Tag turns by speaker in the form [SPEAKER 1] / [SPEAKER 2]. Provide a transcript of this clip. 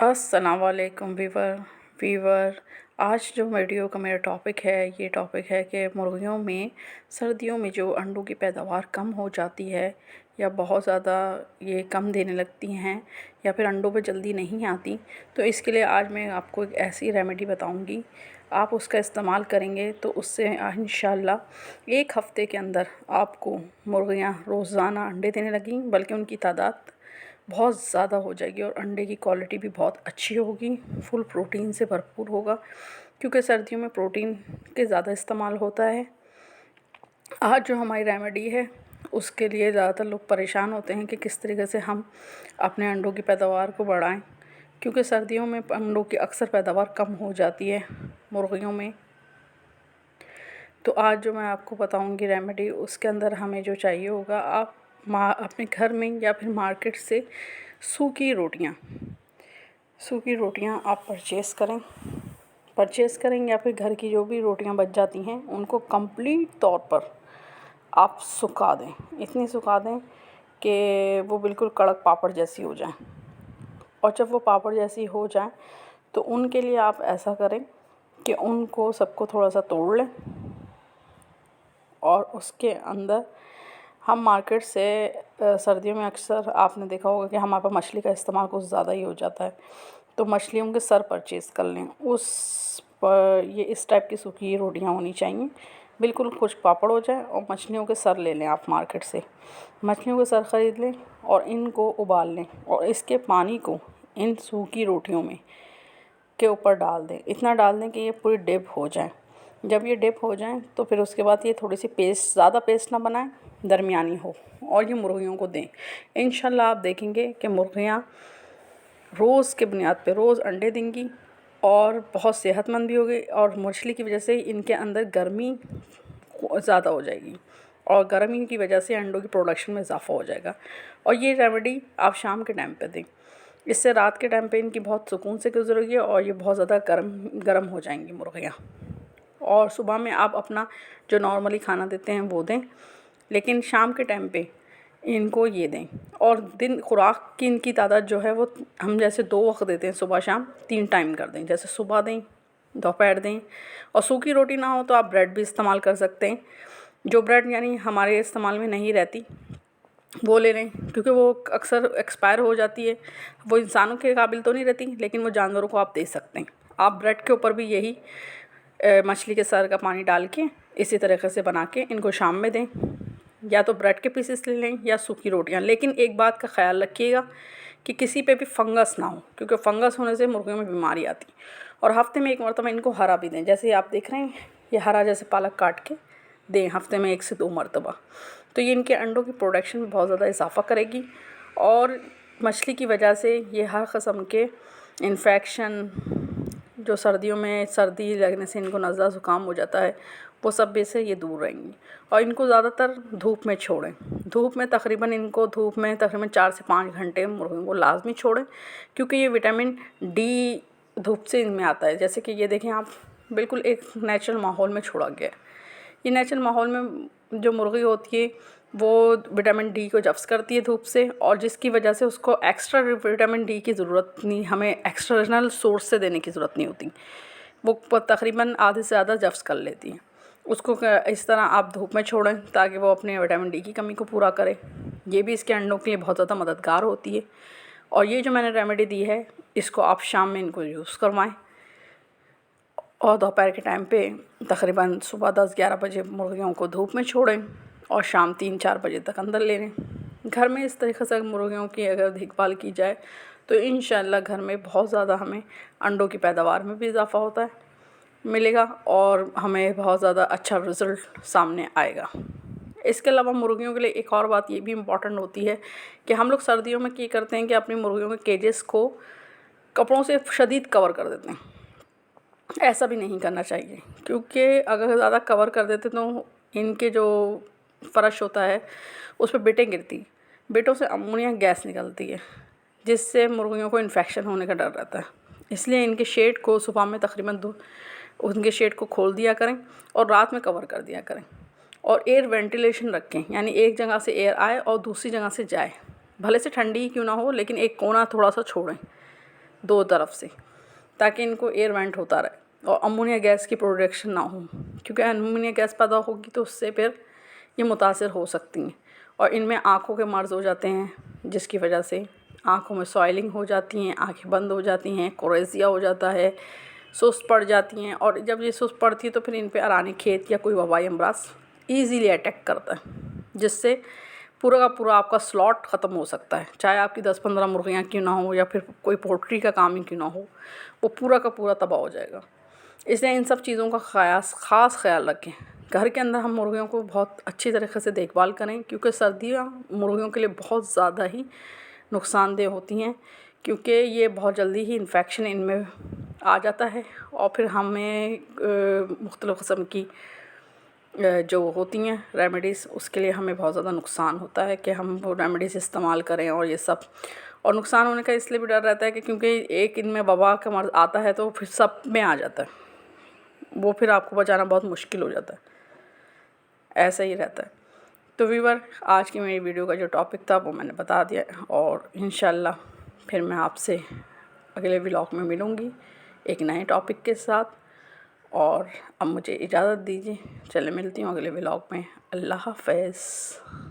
[SPEAKER 1] अस्सलाम वालेकुम वीवर। आज जो वीडियो का मेरा टॉपिक है, ये टॉपिक है कि मुर्गियों में सर्दियों में जो अंडों की पैदावार कम हो जाती है या बहुत ज़्यादा ये कम देने लगती हैं या फिर अंडों पे जल्दी नहीं आती, तो इसके लिए आज मैं आपको एक ऐसी रेमेडी बताऊंगी। आप उसका इस्तेमाल करेंगे तो उससे इंशाल्लाह 1 हफ़्ते के अंदर आपको मुर्गियाँ रोज़ाना अंडे देने लगेंगी, बल्कि उनकी तादाद बहुत ज़्यादा हो जाएगी और अंडे की क्वालिटी भी बहुत अच्छी होगी, फुल प्रोटीन से भरपूर होगा, क्योंकि सर्दियों में प्रोटीन के ज़्यादा इस्तेमाल होता है। आज जो हमारी रेमेडी है उसके लिए ज़्यादातर लोग परेशान होते हैं कि किस तरीके से हम अपने अंडों की पैदावार को बढ़ाएं, क्योंकि सर्दियों में अंडों की अक्सर पैदावार कम हो जाती है मुर्गियों में। तो आज जो मैं आपको बताऊंगी रेमेडी, उसके अंदर हमें जो चाहिए होगा, आप अपने घर में या फिर मार्केट से सूखी रोटियां आप परचेज़ करें या फिर घर की जो भी रोटियां बच जाती हैं उनको कंप्लीट तौर पर आप सुखा दें। इतनी सुखा दें कि वो बिल्कुल कड़क पापड़ जैसी हो जाए। और जब वो पापड़ जैसी हो जाए तो उनके लिए आप ऐसा करें कि उनको सबको थोड़ा सा तोड़ लें और उसके अंदर हम मार्केट से सर्दियों में अक्सर आपने देखा होगा कि हमारे पास मछली का इस्तेमाल कुछ ज़्यादा ही हो जाता है, तो मछलियों के सर परचेज़ कर लें। उस पर ये इस टाइप की सूखी रोटियां होनी चाहिए, बिल्कुल खुश्क पापड़ हो जाए, और मछलियों के सर ले लें आप मार्केट से। मछलियों के सर ख़रीद लें और इनको उबाल लें और इसके पानी को इन सूखी रोटियों में के ऊपर डाल दें। इतना डाल दें कि ये पूरी डिप हो जाए। जब ये डिप हो जाए तो फिर उसके बाद ये थोड़ी सी पेस्ट, ज़्यादा पेस्ट ना बनाएं, दरमियानी हो, और ये मुर्गियों को दें। इंशाल्लाह आप देखेंगे कि मुर्गियाँ रोज़ के बुनियाद पे रोज़ अंडे देंगी और बहुत सेहतमंद भी होगी, और मछली की वजह से इनके अंदर गर्मी ज़्यादा हो जाएगी और गर्मी की वजह से अंडों की प्रोडक्शन में इजाफा हो जाएगा। और ये रेमेडी आप शाम के टाइम पे दें, इससे रात के टाइम पे इनकी बहुत सुकून से गुजरेगी और ये बहुत ज़्यादा गर्म हो जाएंगी मुर्गियाँ। और सुबह में आप अपना जो नॉर्मली खाना देते हैं वो दें, लेकिन शाम के टाइम पे इनको ये दें। और दिन खुराक की इनकी तादाद जो है वो हम जैसे 2 वक्त देते हैं, सुबह शाम 3 टाइम कर दें। जैसे सुबह दें, दोपहर दें, और सूखी रोटी ना हो तो आप ब्रेड भी इस्तेमाल कर सकते हैं। जो ब्रेड यानी हमारे इस्तेमाल में नहीं रहती वो ले लें, क्योंकि वो अक्सर एक्सपायर हो जाती है। वो इंसानों के काबिल तो नहीं रहती, लेकिन वो जानवरों को आप दे सकते हैं। आप ब्रेड के ऊपर भी यही मछली के सर का पानी डाल के इसी तरीके से बना के इनको शाम में दें। या तो ब्रेड के पीसेस ले लें या सूखी रोटियां, लेकिन एक बात का ख्याल रखिएगा कि किसी पे भी फंगस ना हो, क्योंकि फंगस होने से मुर्गियों में बीमारी आती। और हफ्ते में 1 मरतबा इनको हरा भी दें। जैसे आप देख रहे हैं, ये हरा जैसे पालक काट के दें हफ्ते में 1 से 2 मरतबा। तो ये इनके अंडों की प्रोडक्शन में बहुत ज़्यादा इजाफा करेगी। और मछली की वजह से ये हर किस्म के इन्फेक्शन, जो सर्दियों में सर्दी लगने से इनको नज़ला ज़ुकाम हो जाता है, वो सब भी से ये दूर रहेंगी। और इनको ज़्यादातर धूप में छोड़ें। धूप में तकरीबन 4 से 5 घंटे मुर्गियों को लाजमी छोड़ें, क्योंकि ये विटामिन डी धूप से इनमें आता है। जैसे कि ये देखें आप, बिल्कुल एक नेचुरल माहौल में छोड़ा गया है। ये नेचुरल माहौल में जो मुर्गी होती है वो विटामिन डी को जब्स करती है धूप से, और जिसकी वजह से उसको एक्स्ट्रा विटामिन डी की ज़रूरत नहीं, हमें एक्सटर्नल सोर्स से देने की ज़रूरत नहीं होती। वो तकरीबन आधे से ज़्यादा जब्स कर लेती हैं उसको। इस तरह आप धूप में छोड़ें ताकि वो अपने विटामिन डी की कमी को पूरा करे। ये भी इसके अंडों के लिए बहुत ज़्यादा मददगार होती है। और ये जो मैंने रेमेडी दी है, इसको आप शाम में इनको यूज़ करवाएं, और दोपहर के टाइम पे तकरीबन सुबह 10-11 बजे मुर्गियों को धूप में छोड़ें और शाम 3-4 बजे तक अंदर ले लें। घर में इस तरीक़े से मुर्गियों की अगर देखभाल की जाए तो इंशाल्लाह घर में बहुत ज़्यादा हमें अंडों की पैदावार में भी इजाफ़ा होता है मिलेगा, और हमें बहुत ज़्यादा अच्छा रिज़ल्ट सामने आएगा। इसके अलावा मुर्गियों के लिए एक और बात ये भी इम्पॉर्टेंट होती है कि हम लोग सर्दियों में क्या करते हैं कि अपनी मुर्गियों के केजेस को कपड़ों से शदीद कवर कर देते हैं। ऐसा भी नहीं करना चाहिए, क्योंकि अगर ज़्यादा कवर कर देते तो इनके जो फ़र्श होता है उस पर बिटें गिरती, बिटों से अमोनिया गैस निकलती है, जिससे मुर्गियों को इन्फेक्शन होने का डर रहता है। इसलिए इनके शेड को सुबह में तकरीबन उनके शेड को खोल दिया करें और रात में कवर कर दिया करें। और एयर वेंटिलेशन रखें, यानी एक जगह से एयर आए और दूसरी जगह से जाए, भले से ठंडी ही क्यों ना हो, लेकिन एक कोना थोड़ा सा छोड़ें दो तरफ से, ताकि इनको एयर वेंट होता रहे और अमोनिया गैस की प्रोडक्शन ना हो, क्योंकि अमोनिया गैस पैदा होगी तो उससे फिर ये मुतासिर हो सकती हैं और इनमें आँखों के मर्ज़ हो जाते हैं, जिसकी वजह से आँखों में सॉइलिंग हो जाती हैं, आँखें बंद हो जाती हैं, कोरेसिया हो जाता है, सुस्त पड़ जाती हैं। और जब ये सुस्त पड़ती है तो फिर इन पे रानीखेत या कोई वबाई अमराज ईज़िली अटैक करता है, जिससे पूरा का पूरा आपका स्लॉट ख़त्म हो सकता है। चाहे आपकी 10-15 मुर्गियाँ क्यों ना हो या फिर कोई पोल्ट्री का काम ही क्यों ना हो, वो पूरा का पूरा तबाह हो जाएगा। इसलिए इन सब चीज़ों का ख़ास ख़्याल रखें। घर के अंदर हम मुर्गियों को बहुत अच्छी तरीके से देखभाल करें, क्योंकि सर्दियाँ मुर्गियों के लिए बहुत ज़्यादा ही नुकसानदेह होती हैं, क्योंकि ये बहुत जल्दी ही इन्फेक्शन इनमें आ जाता है और फिर हमें मुख्तलिफ़ क़िस्म की जो होती हैं रेमेडीज़, उसके लिए हमें बहुत ज़्यादा नुकसान होता है कि हम वो रेमेडीज़ इस्तेमाल करें और ये सब। और नुकसान होने का इसलिए भी डर रहता है कि क्योंकि एक इनमें वबा का मर्ज़ आता है तो फिर सब में आ जाता है, वो फिर आपको बचाना बहुत मुश्किल हो जाता है, ऐसा ही रहता है। तो व्यूअर, आज की मेरी वीडियो का जो टॉपिक था वो मैंने बता दिया और इंशाल्लाह फिर मैं आपसे अगले व्लॉग में मिलूँगी एक नए टॉपिक के साथ। और अब मुझे इजाज़त दीजिए, चले मिलती हूँ अगले व्लॉग में। अल्लाह हाफ़िज़।